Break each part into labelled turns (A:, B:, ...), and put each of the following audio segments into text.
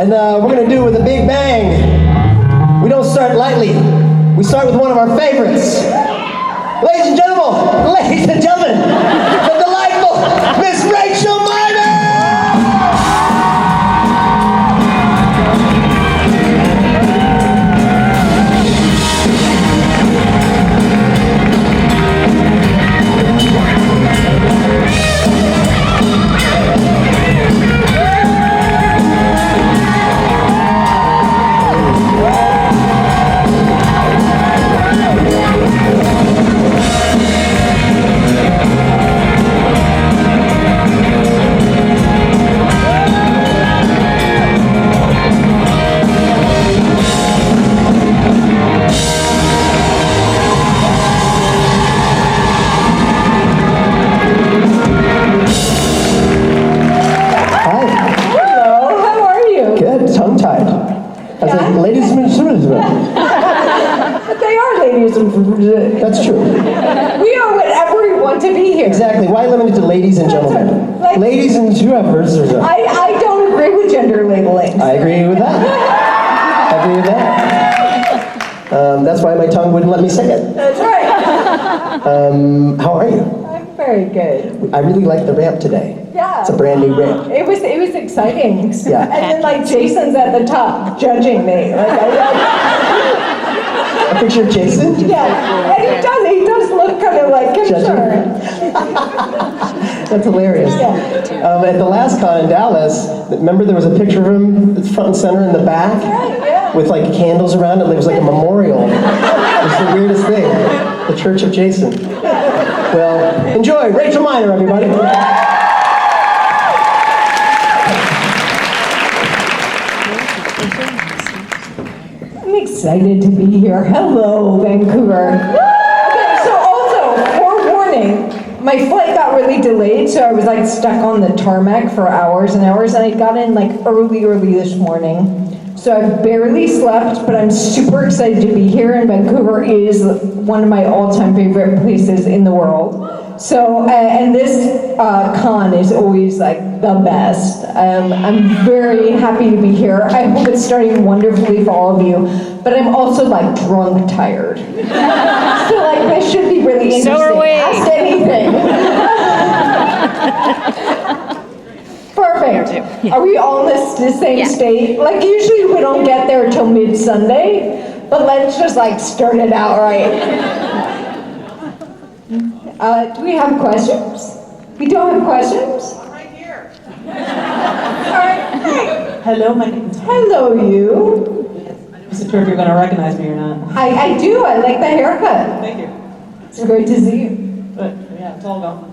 A: And we're going to do it with a big bang. We don't start lightly. We start with one of our favorites. Ladies and gentlemen, the delightful Miss Rachel Miner! That's true.
B: We are whatever we want to be here.
A: Exactly. Why limit it to ladies and gentlemen?
B: Like,
A: ladies and whoever's.
B: I don't agree with gender labeling.
A: I agree with that. That's why my tongue wouldn't let me sing it.
B: That's right.
A: How are you?
B: I'm very good.
A: I really like the ramp today.
B: Yeah.
A: It's a brand new ramp.
B: It was exciting.
A: Yeah.
B: And then Jason's at the top judging me.
A: A picture of Jason?
B: Yeah, and he does look kind of like concerned.
A: That's hilarious.
B: Yeah.
A: At the last con in Dallas, remember there was a picture of him that's front and center in the back?
B: Right, yeah.
A: With candles around it. It was like a memorial. It was the weirdest thing. The Church of Jason. Well, enjoy. Rachel Miner, everybody.
B: I'm excited to be here. Hello, Vancouver. Okay, so also, forewarning, my flight got really delayed, so I was stuck on the tarmac for hours and hours, and I got in early this morning. So I've barely slept, but I'm super excited to be here, and Vancouver is one of my all-time favorite places in the world. So, and this con is always the best. I'm very happy to be here. I hope it's starting wonderfully for all of you, but I'm also drunk tired. So this should be really interesting.
C: So are we.
B: Ask anything. Perfect.
C: Yeah.
B: Are we all in the same state? Usually we don't get there till mid-Sunday, but let's just start it out right. Do we have questions? We don't have questions?
D: Right here.
B: All right, great.
D: Hello, my name is.
B: Hello, you.
D: I wasn't sure if you're going to recognize me or not.
B: I do. I like the haircut.
D: Thank you.
B: It's great to see you.
D: But yeah, it's all gone.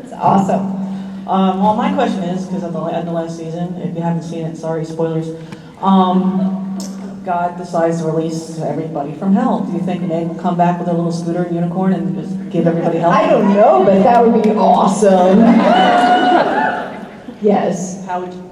B: It's awesome.
D: Well, my question is, because at the end of last season, if you haven't seen it, sorry, spoilers. God decides to release everybody from hell. Do you think Meg will come back with her little scooter and unicorn and just give everybody hell?
B: I don't know, but that would be awesome. Yes.
D: How would you?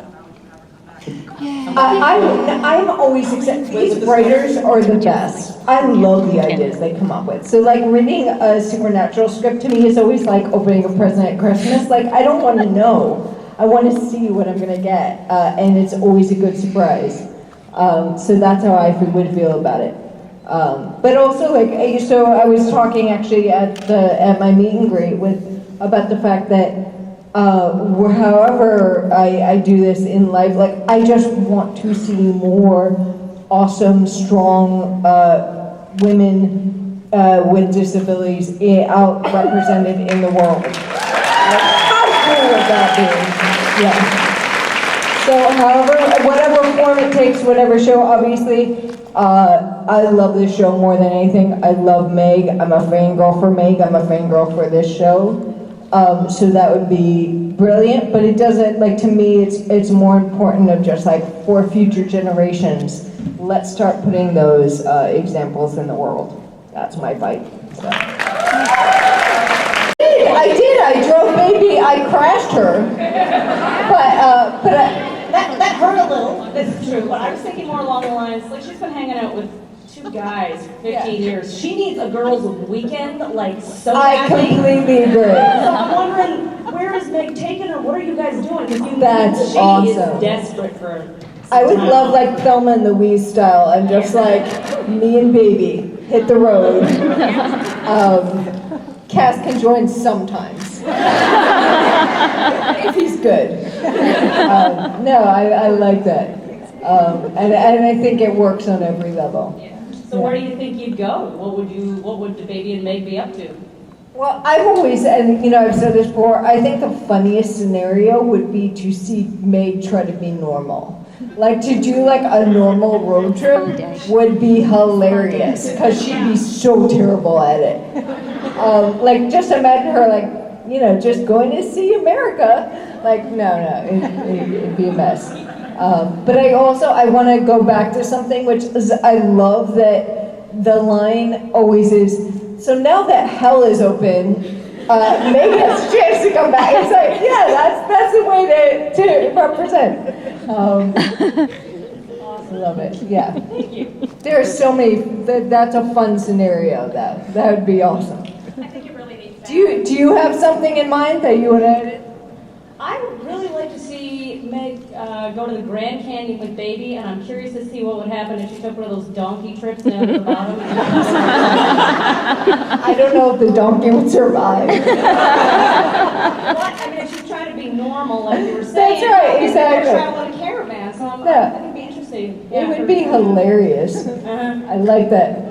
B: I'm always excited. These writers are the best. I love the ideas they come up with. So reading a supernatural script to me is always opening a present at Christmas. I don't want to know. I want to see what I'm going to get. And it's always a good surprise. So that's how I would feel about it. But also so I was talking actually at my meet and greet about the fact that however I do this in life, I just want to see more awesome, strong women with disabilities out represented in the world. How cool would that be? Yeah. So however, whatever form it takes, whatever show, obviously, I love this show more than anything. I love Meg. I'm a fangirl for Meg. I'm a fangirl for this show. So that would be brilliant, but it doesn't, to me, it's more important of just for future generations, let's start putting those examples in the world. That's my fight. So. I did. I drove baby. I crashed her. But
E: that hurt a little. That's true. But I was thinking more along the lines, she's been hanging out with
C: two guys, 15 years. She needs a girls' weekend, like, so
B: I
C: badly.
B: completely agree.
C: So I'm wondering, where is Meg taking her? What are you guys doing? Because
B: That's
C: she
B: awesome.
C: is desperate for.
B: I would love like Thelma and Louise style. I'm just like me and baby hit the road. Cass can join sometimes if he's good. No, I like that, and I think it works on every level.
C: Yeah. So where do you think you'd go? What would the baby and Meg be up to?
B: Well, I've always, and you know, I've said this before, I think the funniest scenario would be to see Meg try to be normal. Like to do like a normal road trip would be hilarious because she'd be so terrible at it. Like just imagine her like, you know, just going to see America. Like, no, it'd be a mess. But I want to go back to something which is, I love that the line always is, so now that hell is open, Meg has a chance to come back. It's like, yeah, that's the way to represent. Love it, yeah. There are so many, that's a fun scenario though. That would be awesome.
C: I think it really needs that.
B: Do you have something in mind that you want to?
C: I would really like to see Meg go to the Grand Canyon with baby, and I'm curious to see what would happen if she took one of those donkey trips down to the bottom.
B: I don't know if the donkey would survive.
C: What? I mean, if she's trying to be normal, like you were saying.
B: That's right, exactly.
C: Travel in a caravan, so I
B: Yeah.
C: think it'd be interesting.
B: It would be hilarious. I like that.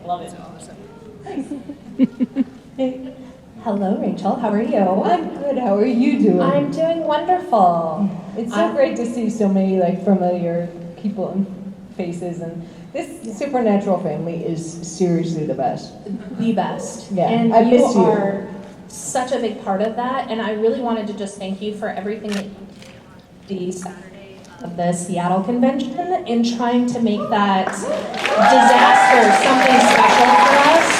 C: Love it.
E: Hello, Rachel. How are you?
B: I'm good. How are you doing?
E: I'm doing wonderful.
B: It's so great to see so many like familiar people and faces, and this supernatural family is seriously the best.
E: The best.
B: Yeah,
E: And
B: I
E: you
B: miss you.
E: are such a big part of that. And I really wanted to just thank you for everything that you did the Saturday of the Seattle convention in trying to make that disaster something special for us.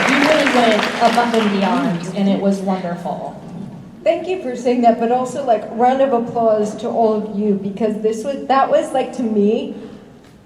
E: You really went above and beyond, and it was wonderful.
B: Thank you for saying that, but also like round of applause to all of you because that was like to me,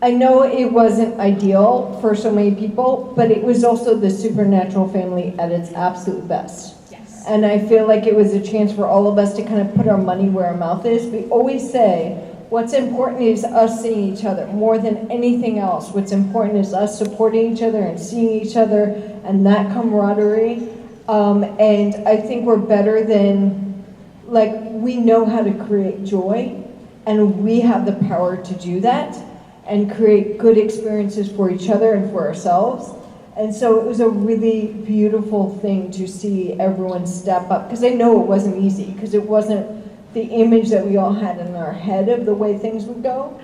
B: I know it wasn't ideal for so many people, but it was also the supernatural family at its absolute best.
E: Yes.
B: And I feel like it was a chance for all of us to kind of put our money where our mouth is. We always say, what's important is us seeing each other more than anything else. What's important is us supporting each other and seeing each other and that camaraderie. And I think we're better than, like, we know how to create joy and we have the power to do that and create good experiences for each other and for ourselves. And so it was a really beautiful thing to see everyone step up because I know it wasn't easy because it wasn't the image that we all had in our head of the way things would go.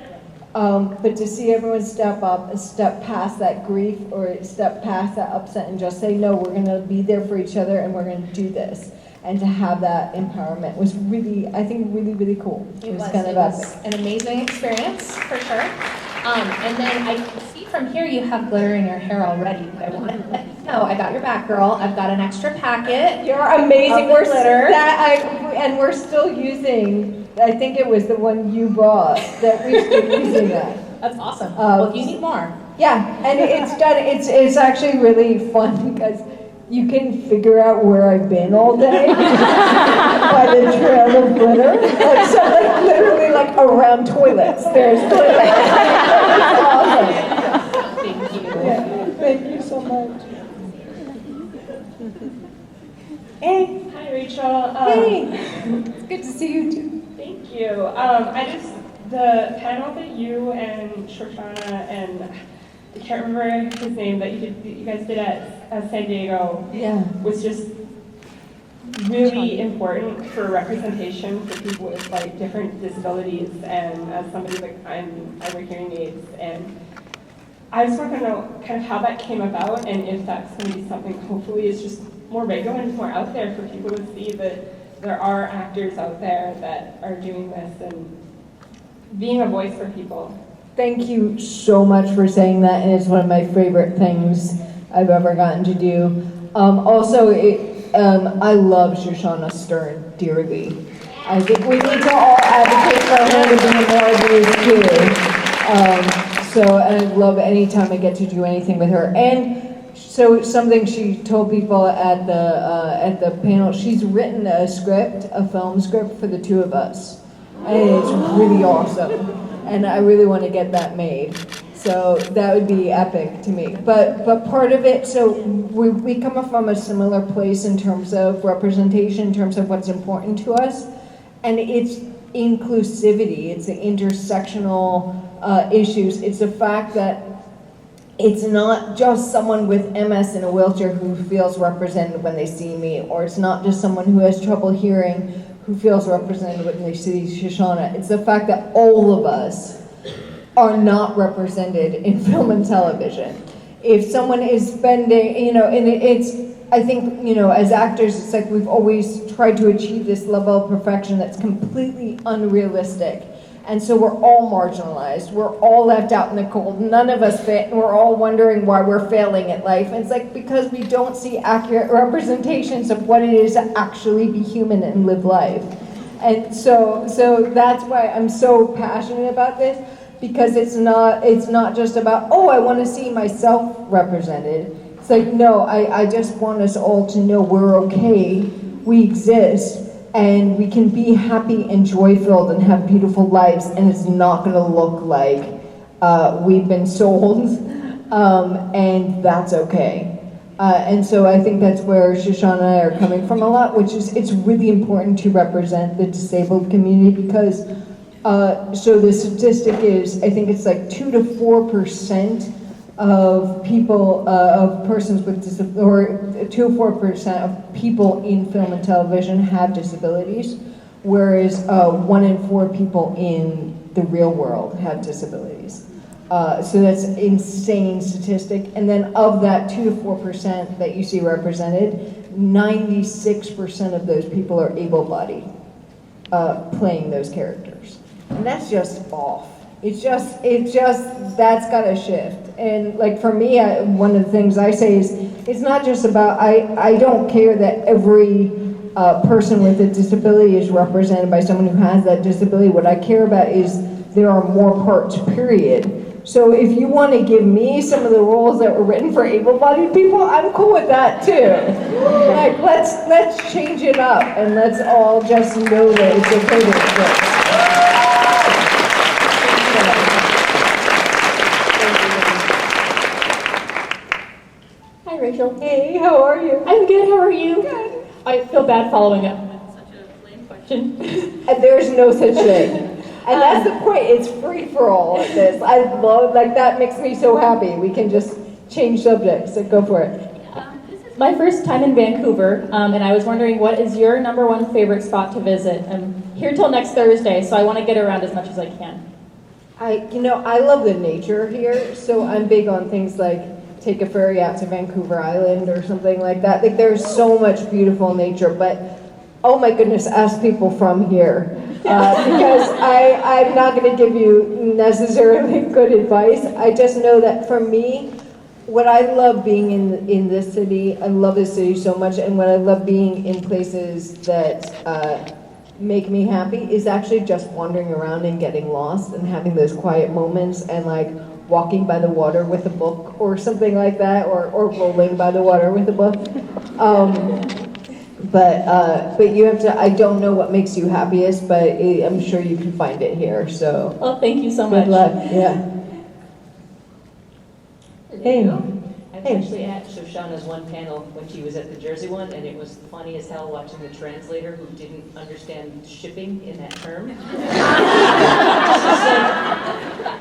B: But to see everyone step up and step past that grief or step past that upset and just say, no, we're gonna be there for each other and we're gonna do this. And to have that empowerment was really, I think, really, really cool.
E: It was
B: kind of epic.
E: an amazing experience, for sure. And then I can see from here you have glitter in your hair already, but I wanted to let you know, I got your back, girl. I've got an extra packet.
B: You're amazing.
E: Of glitter.
B: And we're still using, I think it was the one you brought, that we're still using that.
E: That's awesome. Well, if you need more.
B: Yeah, and it's done, it's actually really fun because you can figure out where I've been all day by the trail of glitter. Like, so like literally like around toilets, there's glitter. It's awesome.
E: Thank you.
B: Yeah, thank you so much.
C: Hey, hi Rachel.
B: Hey, it's good to see you too.
C: Thank you. The panel that you and Shoshana and I can't remember his name that you guys did at San Diego was just really important for representation for people with like different disabilities, and as somebody like I wear hearing aids, and I just want to know kind of how that came about and if that's going to be something hopefully is just more regular and more out there for people to see that there are actors out there that are doing this and being a voice for people.
B: Thank you so much for saying that, and it's one of my favorite things I've ever gotten to do. Also, I love Shoshana Stern dearly. I think we need to all advocate for her to be more of these too. So and I love any time I get to do anything with her. And so something she told people at the panel, she's written a script, a film script for the two of us, and it's really awesome. And I really want to get that made. So that would be epic to me. But part of it, so we come from a similar place in terms of representation, in terms of what's important to us, and it's inclusivity. It's the intersectional issues. It's the fact that it's not just someone with MS in a wheelchair who feels represented when they see me, or it's not just someone who has trouble hearing who feels represented when they see Shoshana. It's the fact that all of us are not represented in film and television. If someone is spending, and it's, I think, as actors, it's like we've always tried to achieve this level of perfection that's completely unrealistic. And so we're all marginalized. We're all left out in the cold. None of us fit, and we're all wondering why we're failing at life. And it's like because we don't see accurate representations of what it is to actually be human and live life. And so that's why I'm so passionate about this, because it's not just about, oh, I want to see myself represented. It's like, no, I just want us all to know we're okay, we exist, and we can be happy and joy-filled and have beautiful lives, and it's not going to look like we've been sold, and that's okay. And so I think that's where Shoshana and I are coming from a lot, which is it's really important to represent the disabled community because, so the statistic is, I think it's like 2 to 4% of people, of persons with disabilities, or 2 to 4% of people in film and television have disabilities, whereas 1 in 4 people in the real world have disabilities. So that's an insane statistic. And then of that 2 to 4% that you see represented, 96% of those people are able-bodied, playing those characters. And that's just off. It's just, that's gotta shift. And like for me, one of the things I say is, it's not just about, I don't care that every person with a disability is represented by someone who has that disability. What I care about is there are more parts, period. So if you want to give me some of the roles that were written for able-bodied people, I'm cool with that too. Like let's change it up and let's all just know that it's okay to exist.
F: Rachel.
B: Hey, how are you?
F: I'm good, how are you?
B: Good.
F: I feel bad following up. Such a lame question.
B: And there's no such thing. And that's the point, it's free for all of this. I love, like that makes me so happy. We can just change subjects, so go for it.
F: This is my first time in Vancouver, and I was wondering what is your #1 favorite spot to visit? I'm here till next Thursday, so I want to get around as much as I can.
B: I love the nature here, so I'm big on things like take a ferry out to Vancouver Island or something like that. Like there's so much beautiful nature, but oh my goodness, ask people from here. Because I'm not going to give you necessarily good advice. I just know that for me, what I love being in this city, I love this city so much, and what I love being in places that make me happy is actually just wandering around and getting lost and having those quiet moments and like walking by the water with a book or something like that, or rolling by the water with a book. But you have to, I don't know what makes you happiest, but I'm sure you can find it here, so.
F: Well, thank you so much.
B: Good luck, yeah. Hey.
G: I was actually at Shoshana's one panel when she was at the Jersey one, and it was funny as hell watching the translator who didn't understand shipping in that term. She said,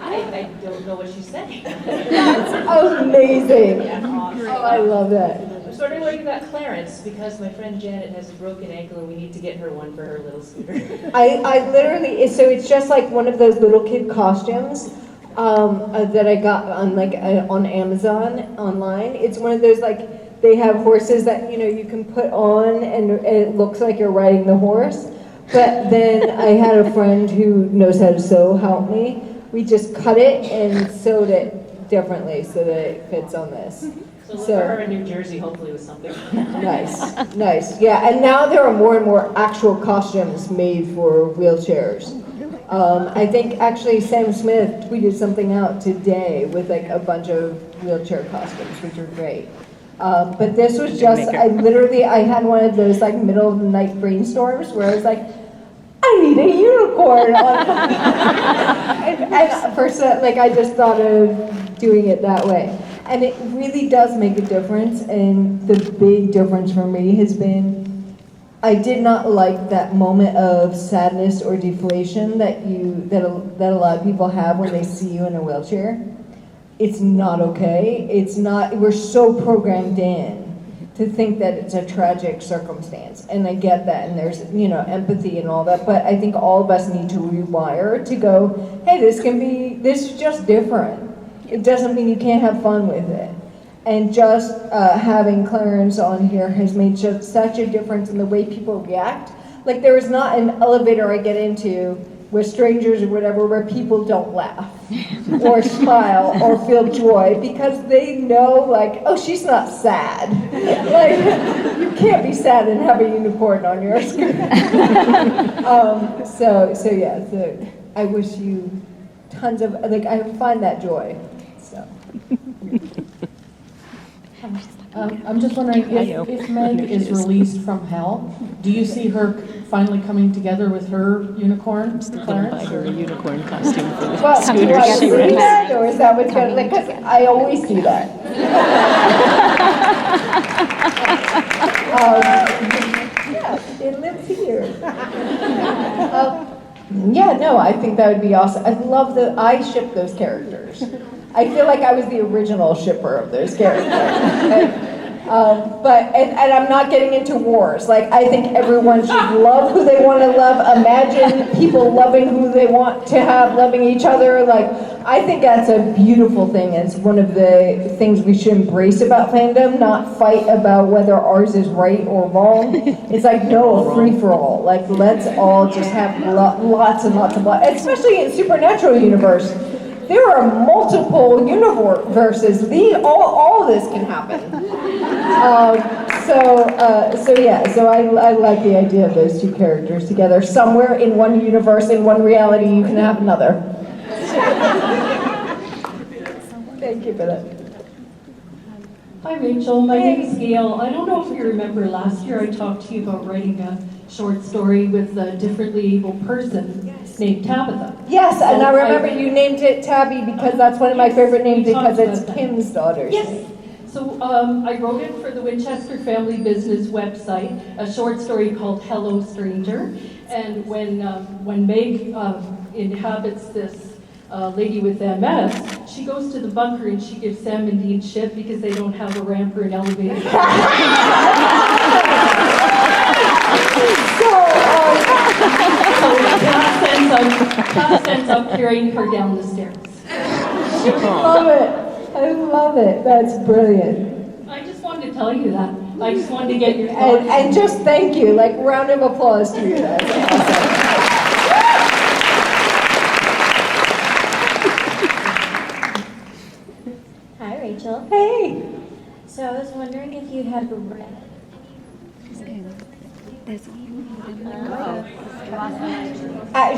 G: I don't know what she's saying.
B: That's amazing.
G: Yeah, awesome.
B: Oh, I love that.
G: I'm sort of worried about Clarence because my friend Janet has a broken ankle and we need to get her one for her little scooter.
B: I literally, so it's just like one of those little kid costumes that I got on Amazon online. It's one of those like, they have horses that, you can put on and it looks like you're riding the horse. But then I had a friend who knows how to sew help me. We just cut it and sewed it differently so that it fits on this.
G: So look for her in New Jersey, hopefully with something.
B: Nice. Yeah, and now there are more and more actual costumes made for wheelchairs. I think actually Sam Smith tweeted something out today with like a bunch of wheelchair costumes, which are great. But this was just, I had one of those like middle of the night brainstorms where I was like, I need a unicorn. and first, like I just thought of doing it that way. And it really does make a difference, and the big difference for me has been I did not like that moment of sadness or deflation that a lot of people have when they see you in a wheelchair. It's not okay. It's not. We're so programmed in to think that it's a tragic circumstance, and I get that, and there's empathy and all that. But I think all of us need to rewire to go, hey, this is just different. It doesn't mean you can't have fun with it. And just having Clarence on here has made such a difference in the way people react. Like there is not an elevator I get into with strangers or whatever where people don't laugh or smile or feel joy because they know like, oh, she's not sad. Like you can't be sad and have a unicorn on your screen. So I wish you tons of, like I find that joy, so.
D: I'm just wondering, if Meg is released from hell, do you see her finally coming together with her unicorn, Clarence?
H: Buy her a unicorn costume for the
B: Well, do
H: scooter
B: I
H: she
B: see
H: rides.
B: that, or is that what's going to, like, 'cause I always see that. Yeah, it lives here. Yeah, no, I think that would be awesome. I ship those characters. I feel like I was the original shipper of those characters. And I'm not getting into wars. Like, I think everyone should love who they want to love. Imagine people loving who they want to have, loving each other. Like, I think that's a beautiful thing. It's one of the things we should embrace about fandom, not fight about whether ours is right or wrong. It's like, no, free-for-all. Like, let's all just have lots and lots of love, especially in Supernatural universe. There are multiple universes. All this can happen. So I like the idea of those two characters together. Somewhere in one universe, in one reality, you can have another. Thank you for that.
I: Hi Rachel, my name is Gail. I don't know if you remember last year I talked to you about writing a short story with a differently able person named Tabitha.
B: Yes, and
I: So
B: I remember you named it Tabby because that's one of my favorite names because it's Kim's daughter's
I: Yes.
B: name.
I: So I wrote it for the Winchester Family Business website, a short story called Hello Stranger. And when Meg inhabits this lady with MS, she goes to the bunker and she gives Sam and Dean shit because they don't have a ramp or an elevator. That ends up carrying her down the stairs.
B: I love it. That's brilliant.
I: I just wanted to tell you that. I just wanted to get your thoughts.
B: And just thank you. Like, round of applause to you. That's awesome.
J: Hi, Rachel.
B: Hey.
J: So I was wondering if you had read.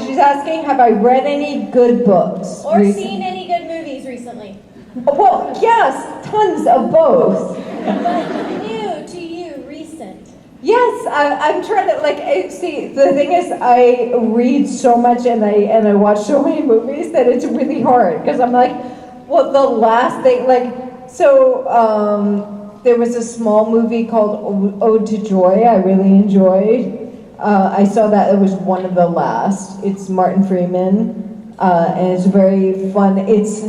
B: She's asking, have I read any good books?
J: Or
B: recently?
J: seen any good movies recently?
B: Well, yes, tons of both.
J: But new to you, recent.
B: Yes, I'm trying to see. The thing is, I read so much and I watch so many movies that it's really hard because I'm like, well, the last thing there was a small movie called Ode to Joy. I really enjoyed. I saw that it was one of the last. It's Martin Freeman, and it's very fun. It's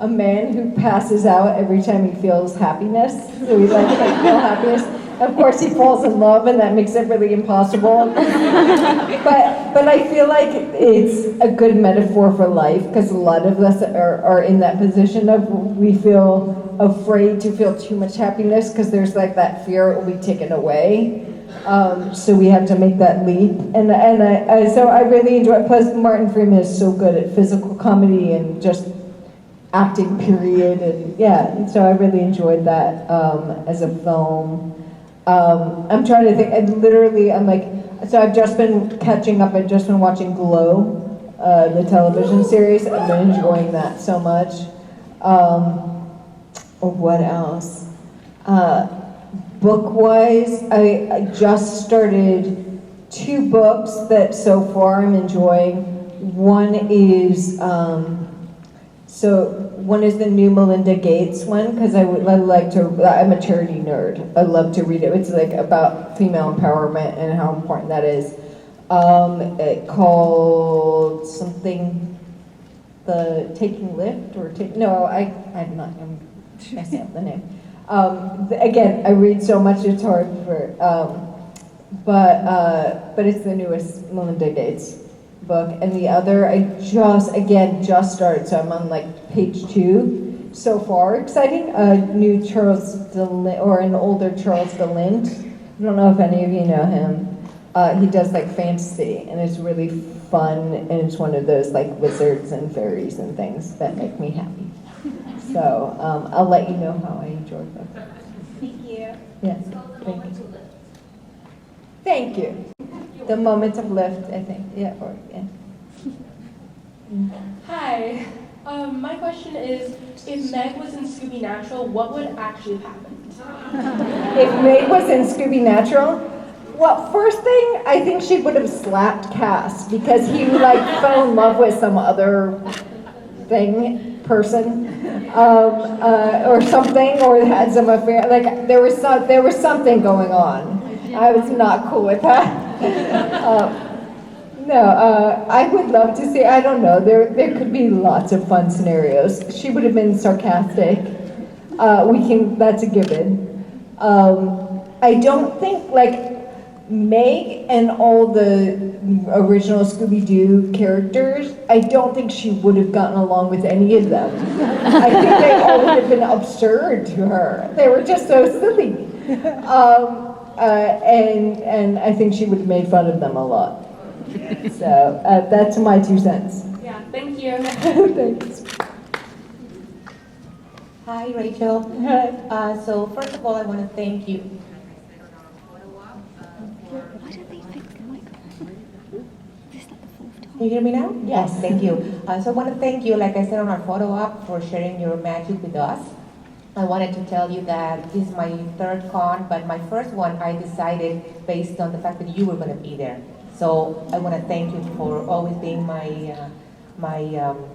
B: a man who passes out every time he feels happiness. So he likes to feel happiness. Of course, he falls in love, and that makes it really impossible. But I feel like it's a good metaphor for life because a lot of us are in that position of we feel afraid to feel too much happiness because there's like that fear it will be taken away. So we have to make that leap, so I really enjoy it. Plus, Martin Freeman is so good at physical comedy and just acting, period, and so I really enjoyed that as a film. I'm trying to think, I'm like, so I've just been catching up. I've just been watching Glow, the television series. I've been enjoying that so much. What else? Book-wise, I just started 2 books that so far I'm enjoying. One is one is the new Melinda Gates one, because I'm a charity nerd. I love to read it. It's like about female empowerment and how important that is. It called something, the Taking Lift or I'm messing up the name. Again, I read so much, it's hard for, but it's the newest Melinda Gates book. And the other, I just started, so I'm on like page 2 so far. Exciting, a new Charles DeLint, or an older Charles DeLint. I don't know if any of you know him. He does like fantasy, and it's really fun, and it's one of those like wizards and fairies and things that make me happy. So I'll let you know how I enjoyed them.
J: Thank you.
B: Yes, thank you. Thank you. The moment of lift, I think. Yeah.
C: Hi. My question is, if Meg was in Scooby Natural, what would actually happen?
B: If Meg was in Scooby Natural, well, first thing, I think she would have slapped Cass because he like fell in love with some other person, or something, or had some affair. Like there was something going on. I was not cool with that. I would love to see. I don't know. There could be lots of fun scenarios. She would have been sarcastic. That's a given. I don't think like Meg and all the original Scooby-Doo characters, I don't think she would have gotten along with any of them. I think they all would have been absurd to her. They were just so silly. And I think she would have made fun of them a lot. So that's my 2 cents.
C: Yeah, thank you.
B: Thanks.
K: Hi, Rachel.
B: Hi.
K: So first of all, I want to thank you. Can you hear me now? Yes, thank you. So I want to thank you, like I said on our photo op, for sharing your magic with us. I wanted to tell you that this is my 3rd con, but my first one I decided based on the fact that you were going to be there. So I want to thank you for always being my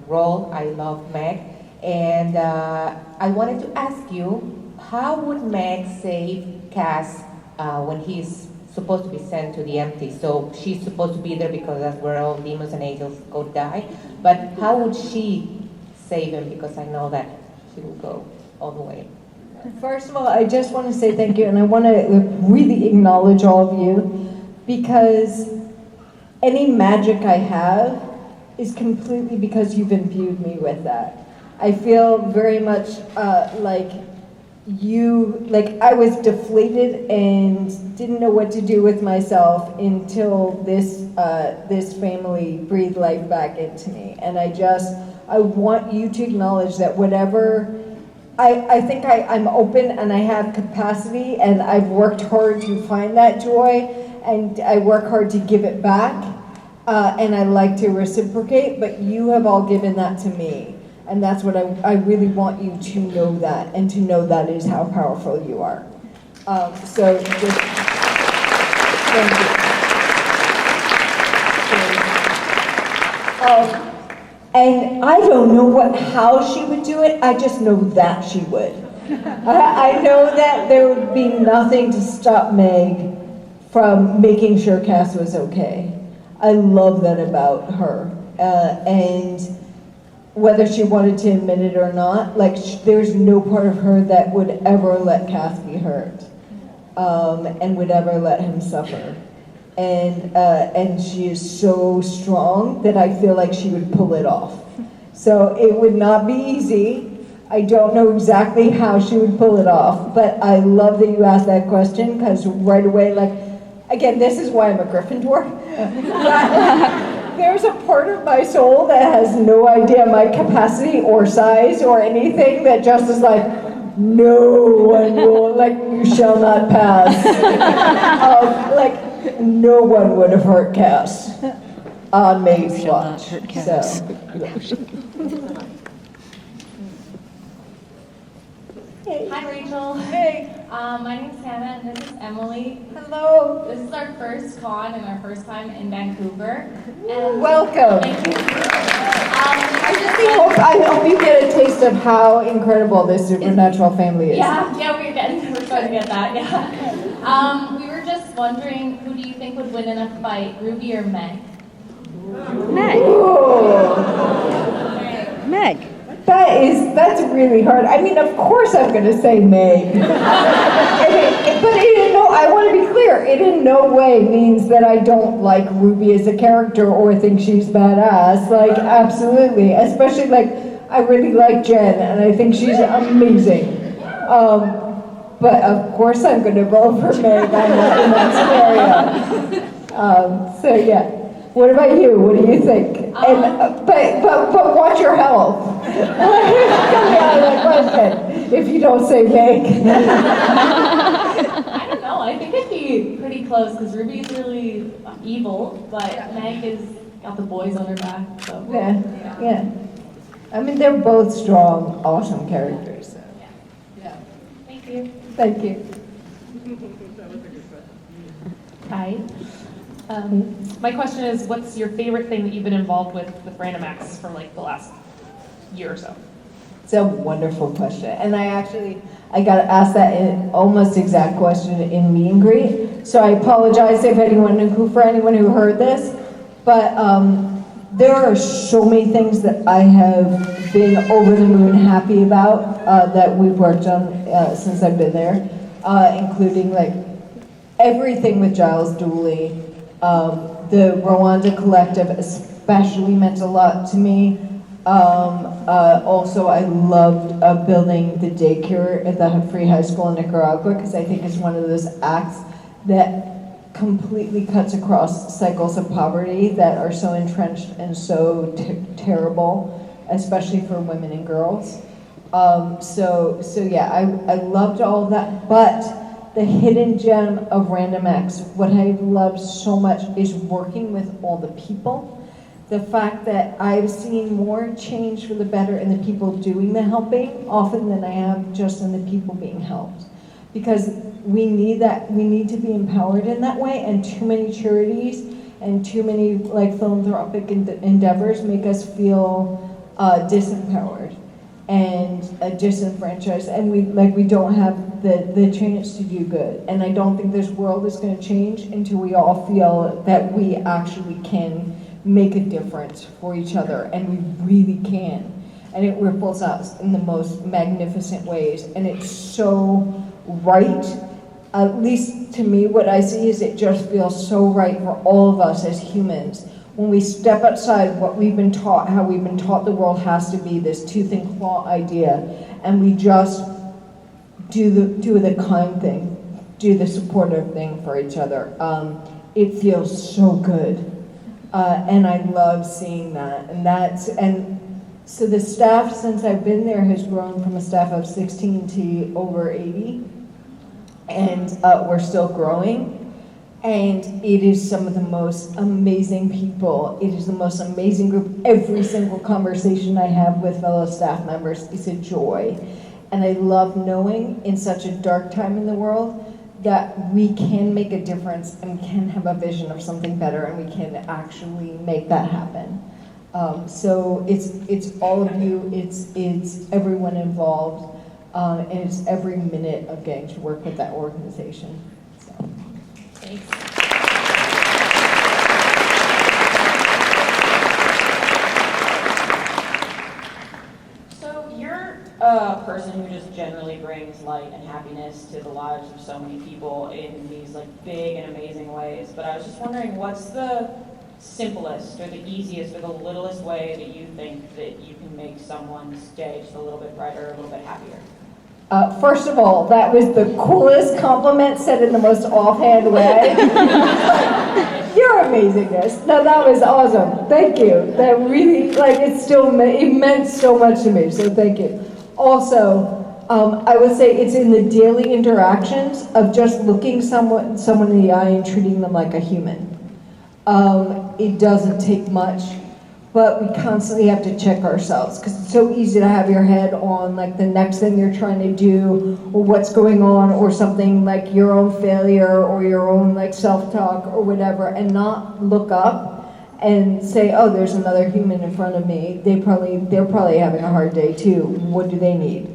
K: role. I love Meg. And I wanted to ask you, how would Meg save Cass when he's supposed to be sent to the empty? So she's supposed to be there because that's where all demons and angels go die. But how would she save him? Because I know that she will go all the way.
B: First of all, I just want to say thank you, and I want to really acknowledge all of you, because any magic I have is completely because you've imbued me with that. I feel very much like I was deflated and didn't know what to do with myself until this family breathed life back into me. And I want you to acknowledge that whatever, I think I'm open and I have capacity, and I've worked hard to find that joy, and I work hard to give it back, and I like to reciprocate, but you have all given that to me. And that's what I really want you to know that, and to know that is how powerful you are. So just thank you. And I don't know how she would do it, I just know that she would. I know that there would be nothing to stop Meg from making sure Cass was okay. I love that about her. And whether she wanted to admit it or not, there's no part of her that would ever let Cass be hurt, and would ever let him suffer. And she is so strong that I feel like she would pull it off. So it would not be easy. I don't know exactly how she would pull it off, but I love that you asked that question, because right away, again, this is why I'm a Gryffindor. There's a part of my soul that has no idea my capacity or size or anything, that just is like, no one will, you shall not pass. No one would have hurt Cass. on May's
H: Shall not
B: watch.
H: hurt cows.
B: So,
L: Hi, Rachel.
B: Hey.
L: My name's Hannah, and this is Emily.
B: Hello.
L: This is our first con and our first time in Vancouver. And
B: Welcome.
L: Thank you.
B: I hope you get a taste of how incredible this supernatural family is.
L: Yeah, we're trying to get that, yeah. We were just wondering, who do you think would win in a fight, Ruby or Meg?
H: Meg. Meg.
B: That's really hard. I mean, of course I'm going to say Meg. But I want to be clear, it in no way means that I don't like Ruby as a character or think she's badass. Like, absolutely. Especially, like, I really like Jen, and I think she's amazing. But of course I'm going to vote for Meg in that scenario. So, yeah. What about you? What do you think? But watch your health. Come out of that question if you don't say Meg.
L: I don't know, I think it'd be pretty close, because Ruby's really evil, but Meg has got the boys on her back, so.
B: Yeah. I mean, they're both strong, awesome characters. So.
L: Yeah. Thank you.
B: Thank you.
C: Hi. My question is, what's your favorite thing that you've been involved with Random Acts for like the last year or so?
B: It's a wonderful question. And I got asked that in almost exact question in meet and greet. So I apologize for anyone who heard this. But there are so many things that I have been over the moon happy about that we've worked on since I've been there, including like everything with Giles Dooley. The Rwanda Collective especially meant a lot to me. Also, I loved building the daycare at the Free High School in Nicaragua, because I think it's one of those acts that completely cuts across cycles of poverty that are so entrenched and so terrible, especially for women and girls. So yeah, I loved all of that, but the hidden gem of Random Acts, what I love so much is working with all the people. The fact that I've seen more change for the better in the people doing the helping often than I have just in the people being helped. Because we need that, we need to be empowered in that way, and too many charities and too many like philanthropic endeavors make us feel disempowered and disenfranchised, and we don't have the chance to do good. And I don't think this world is going to change until we all feel that we actually can make a difference for each other, and we really can. And it ripples out in the most magnificent ways, and it's so right. At least to me, what I see is it just feels so right for all of us as humans. When we step outside what we've been taught, how we've been taught the world has to be, this tooth and claw idea, and we just do the kind thing, do the supportive thing for each other. It feels so good. And I love seeing that. And so the staff, since I've been there, has grown from a staff of 16 to over 80. And we're still growing. And it is some of the most amazing people. It is the most amazing group. Every single conversation I have with fellow staff members is a joy. And I love knowing in such a dark time in the world that we can make a difference and we can have a vision of something better, and we can actually make that happen. So it's all of you, it's everyone involved, and it's every minute of getting to work with that organization. So.
L: Thanks.
M: So you're a person who just generally brings light and happiness to the lives of so many people in these like big and amazing ways. But I was just wondering, what's the simplest or the easiest or the littlest way that you think that you can make someone's day just a little bit brighter, a little bit happier?
B: First of all, that was the coolest compliment said in the most offhand way. Your amazingness. No, that was awesome. Thank you. That really, it meant so much to me, so thank you. Also, I would say it's in the daily interactions of just looking someone in the eye and treating them like a human. it doesn't take much, but we constantly have to check ourselves because it's so easy to have your head on like the next thing you're trying to do or what's going on or something like your own failure or your own like self-talk or whatever, and not look up and say, oh, there's another human in front of me. They're probably having a hard day too. What do they need?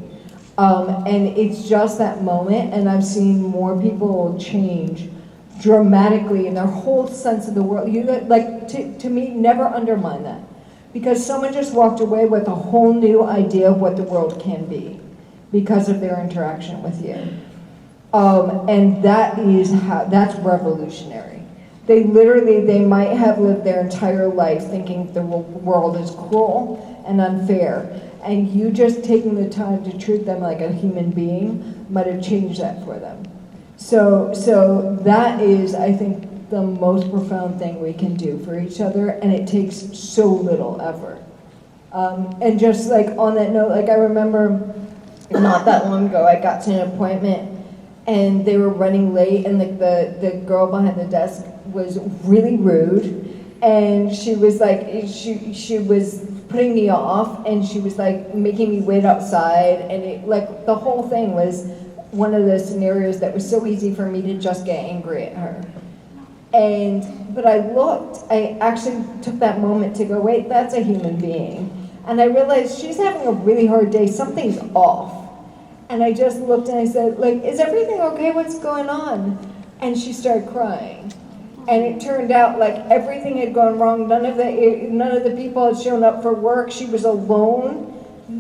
B: And it's just that moment, and I've seen more people change dramatically in their whole sense of the world. You like to me, never undermine that, because someone just walked away with a whole new idea of what the world can be because of their interaction with you, and that's revolutionary. They might have lived their entire life thinking the world is cruel and unfair, and you just taking the time to treat them like a human being might have changed that for them. So that is, I think, the most profound thing we can do for each other, and it takes so little effort. And just like on that note, like I remember not that long ago, I got to an appointment and they were running late, and like the girl behind the desk was really rude, and she was like, she was putting me off, and she was like making me wait outside, and it, like the whole thing was one of those scenarios that was so easy for me to just get angry at her. But I actually took that moment to go, wait, that's a human being. And I realized she's having a really hard day, something's off. And I just looked and I said, like, is everything okay? What's going on? And she started crying. And it turned out like everything had gone wrong. None of the people had shown up for work. She was alone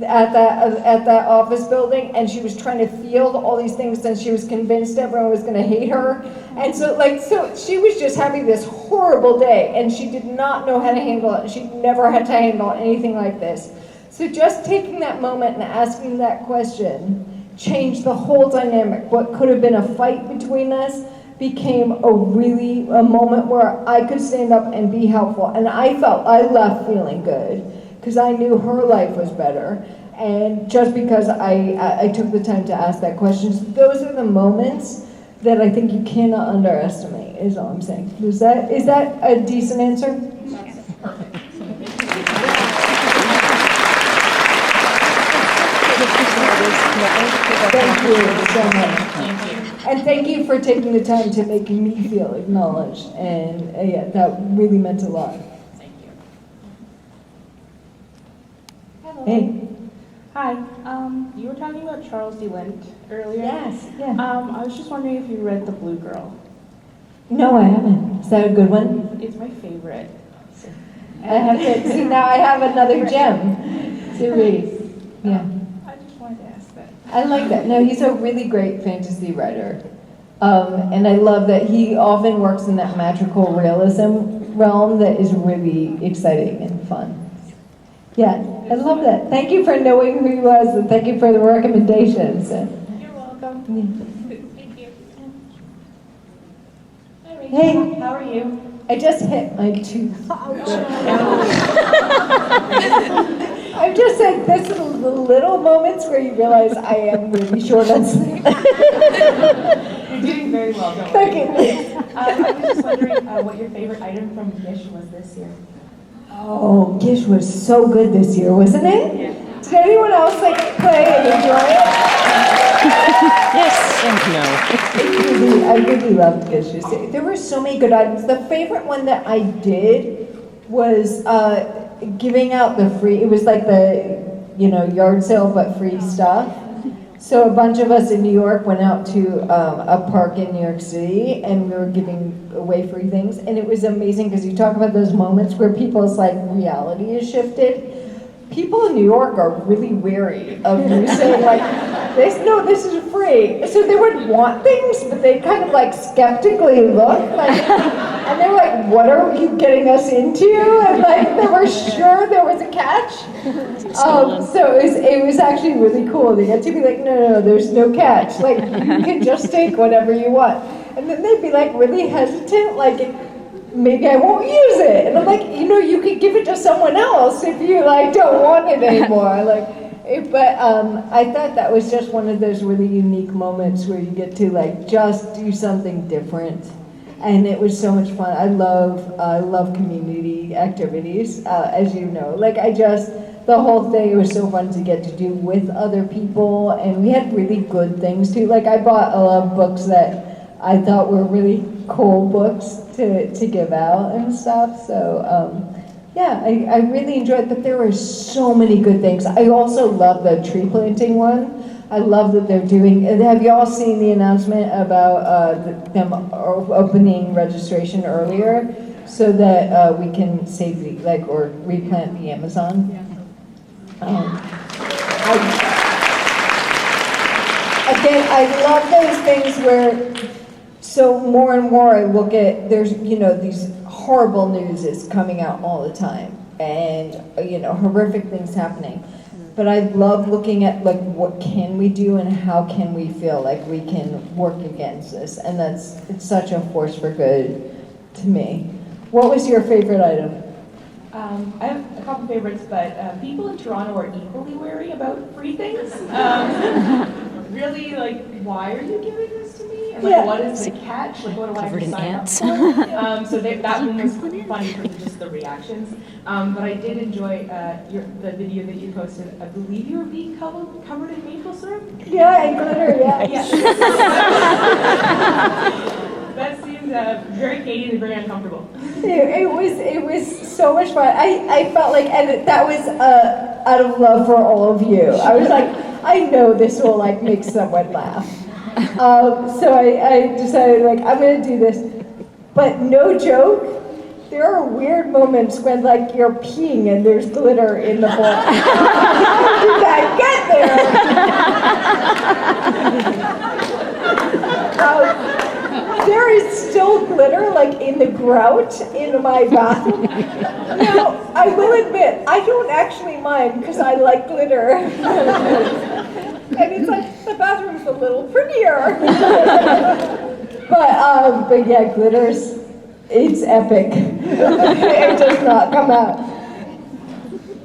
B: at that office building, and she was trying to field all these things since she was convinced everyone was going to hate her. And so she was just having this horrible day, and she did not know how to handle it. She never had to handle anything like this. So just taking that moment and asking that question changed the whole dynamic. What could have been a fight between us became a moment where I could stand up and be helpful. And I left feeling good, because I knew her life was better, and just because I took the time to ask that question. So those are the moments that I think you cannot underestimate, is all I'm saying. Is that a decent answer?
C: That's perfect.
B: Thank you so much. Thank you. And thank you for taking the time to make me feel acknowledged, and yeah, that really meant a lot. Hey.
C: Hi. You were talking about Charles D. Lint earlier.
B: Yes, yeah.
C: I was just wondering if you read The Blue Girl.
B: No, I haven't. Is that a good one?
C: It's my favorite.
B: I have to see, now I have another gem to read. Yeah.
C: I just wanted to ask that.
B: I like that. No, he's a really great fantasy writer. And I love that he often works in that magical realism realm that is really exciting and fun. Yeah, I love that. Thank you for knowing who he was, and thank you for the recommendations.
C: You're welcome.
B: Yeah.
C: Thank you. Hi, Rachel.
B: Hey.
C: How are you?
B: I just hit my tooth. I'm just saying, this is the little moments where you realize I am really short on sleep.
C: You're doing very well, don't worry.
B: Okay.
C: I was just wondering what your favorite item from Gish was this year.
B: Oh, Gish was so good this year, wasn't it?
C: Yeah.
B: Did anyone else play and enjoy it?
H: Yes and no.
B: I really loved Gish this year. There were so many good items. The favorite one that I did was giving out the free, it was like the, yard sale but free stuff. So a bunch of us in New York went out to a park in New York City, and we were giving away free things, and it was amazing because you talk about those moments where people's reality is shifted. People in New York are really wary of you saying this is free. So they would want things, but they kind of skeptically look and they were like, what are you getting us into? And they were sure there was a catch. So it was actually really cool. They get to be like, no, there's no catch. You can just take whatever you want. And then they'd be really hesitant, maybe I won't use it. And I'm like, you could give it to someone else if you don't want it anymore. But I thought that was just one of those really unique moments where you get to just do something different. And it was so much fun. I love community activities, as you know. Like the whole thing, it was so fun to get to do with other people, and we had really good things too. Like I bought a lot of books that I thought were really cool books to give out and stuff. So yeah, I really enjoyed it, but there were so many good things. I also love the tree planting one. I love that they're doing, have you all seen the announcement about them opening registration earlier so that we can save or replant the Amazon?
D: Yeah.
B: Again, I love those things where, so more and more I look at, there's, these horrible news is coming out all the time and, horrific things happening. But I love looking at what can we do and how can we feel like we can work against this, and it's such a force for good to me. What was your favorite item?
C: I have a couple favorites, but people in Toronto are equally wary about free things. Really, why are you giving this to me? And what is the catch? What do I have to sign up for? So that one was funny for just the reactions. But I did enjoy the video that you posted. I believe you were being covered in maple syrup?
B: Yeah, and glitter, yeah.
C: That seemed very Canadian and very uncomfortable.
B: It was so much fun. I felt like, and that was out of love for all of you. I was like, I know this will make someone laugh. So I decided I'm gonna do this. But no joke, there are weird moments when you're peeing and there's glitter in the bowl. You can't get there. There is still glitter in the grout in my bathroom. Now, I will admit, I don't actually mind because I like glitter. And it's the bathroom's a little prettier. But yeah, it's epic. It does not come out.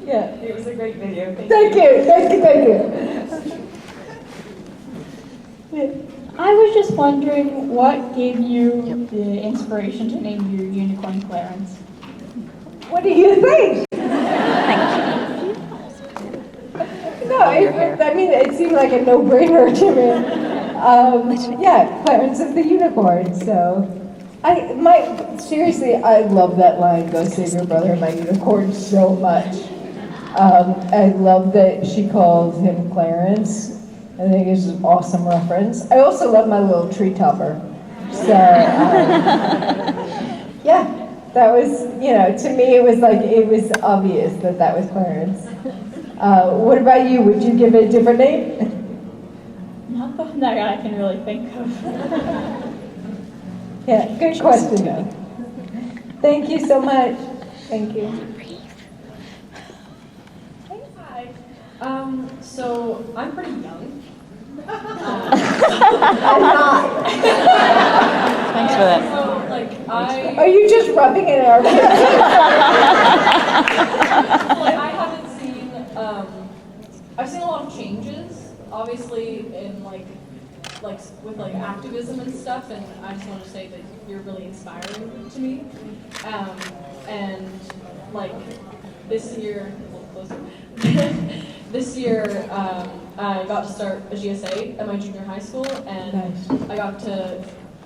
B: Yeah.
C: It was a great video.
B: Thank you.
N: I was just wondering what gave you the inspiration to name your unicorn Clarence?
B: What do you think? No, it seemed like a no-brainer to me. Yeah, Clarence of the Unicorn. So, seriously, I love that line, "Go save your brother and my unicorn," so much. I love that she called him Clarence. I think it's an awesome reference. I also love my little tree topper. So, yeah, that was, to me it was obvious that was Clarence. What about you? Would you give it a different name?
N: Not the one that I can really think of.
B: Yeah, good question though. Thank you so much. Thank you.
M: Hi. So I'm pretty young.
B: I'm not.
H: Thanks for that.
M: So,
B: Are you just rubbing it in our face?
M: I haven't seen, I've seen a lot of changes, obviously, in with activism and stuff, and I just want to say that you're really inspiring to me. And this year, I got to start a GSA at my junior high school, and nice. I got to,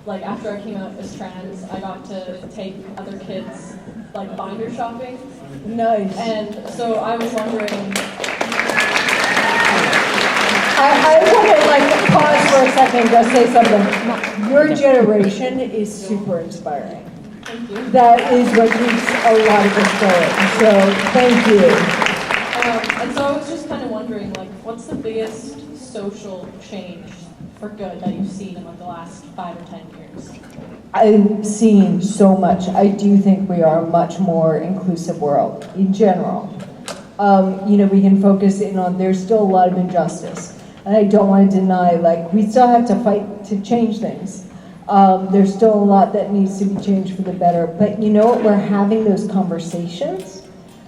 M: after I came out as trans, I got to take other kids, binder shopping.
B: Nice.
M: And so I was wondering...
B: I want to pause for a second, just say something. Your generation is super inspiring.
M: Thank you.
B: That is what keeps a lot of us going, so thank you.
M: And so I was just kind of wondering, what's the biggest social change for good that you've seen in the last 5 or 10 years?
B: I've seen so much. I do think we are a much more inclusive world in general. We can focus in on, there's still a lot of injustice. And I don't want to deny, we still have to fight to change things. There's still a lot that needs to be changed for the better. But you know what? We're having those conversations,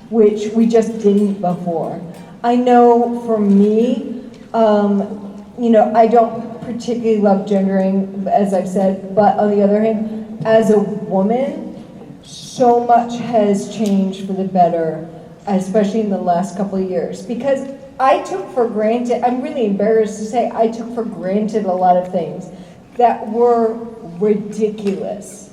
B: which we just didn't before. I know for me, I don't particularly love gendering, as I've said, but on the other hand, as a woman, so much has changed for the better, especially in the last couple of years. Because I took for granted, I'm really embarrassed to say, I took for granted a lot of things that were ridiculous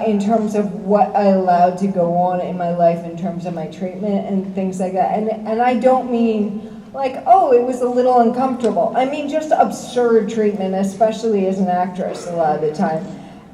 B: in terms of what I allowed to go on in my life in terms of my treatment and things like that. And I don't mean like, oh, it was a little uncomfortable. I mean just absurd treatment, especially as an actress a lot of the time.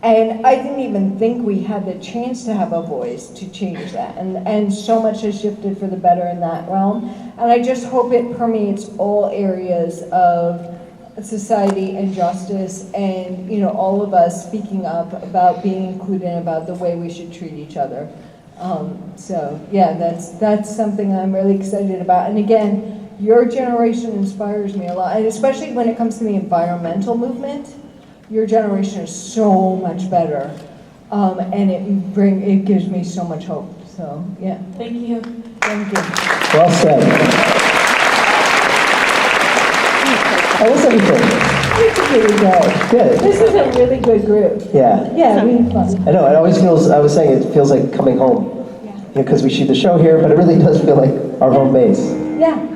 B: And I didn't even think we had the chance to have a voice to change that. And so much has shifted for the better in that realm. And I just hope it permeates all areas of society and justice and, you know, all of us speaking up about being included and about the way we should treat each other. So yeah, that's something I'm really excited about. And again, your generation inspires me a lot, and especially when it comes to the environmental movement. Your generation is so much better, and it gives me so much hope. So yeah.
I: Thank you.
B: Thank you.
A: Well said. How was everything?
B: It's really good.
A: Good.
B: This is a really good group.
A: Yeah.
B: Yeah, really fun.
A: I know, it always feels, I was saying, it feels like coming home. Yeah. Because we shoot the show here, but it really does feel like our home base.
B: Yeah.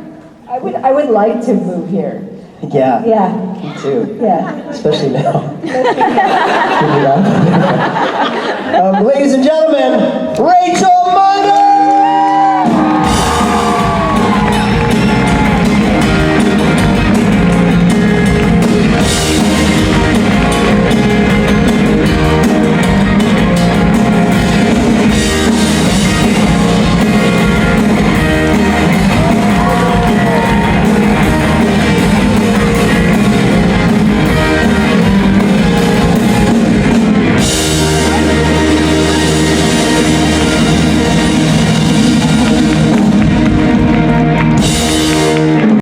B: I would like to move here.
A: Yeah.
B: Yeah.
A: Me too.
B: Yeah.
A: Especially now. Ladies and gentlemen,